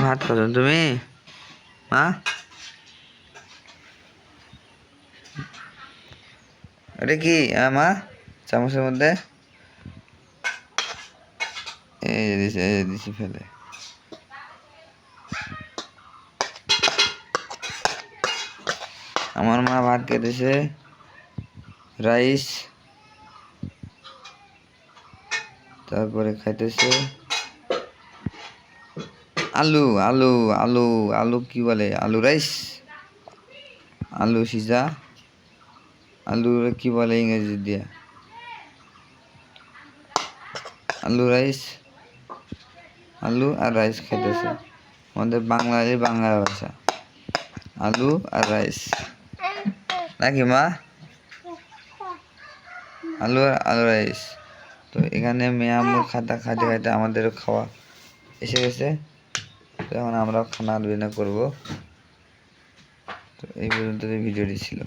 ভাত খাচ্ছ তুমি? মা এটা কি মা চামচের মধ্যে এই দিছি ফেলে। আমার মা ভাত খেতেছে, রাইস, তারপরে খাইতেছে আলু আলু আলু আলু কি বলে, আলু রাইস, আলু সিজা, আলু কি বলে ইংরেজি দিয়া, আলু রাইস, আলু আর রাইস খাইতেছে। আমাদের বাংলায় বাংলা ভাষা আলু আর রাইস নাকি মা? আলু আর আলু রাইস। তো এখানে মেয়ে আম্মুর খাতা খাইতে খাইতে আমাদেরও খাওয়া এসে গেছে। তো এখন আমরাও খানা আলোচনা করবো। তো এই পর্যন্ত ভিডিওটি ছিল।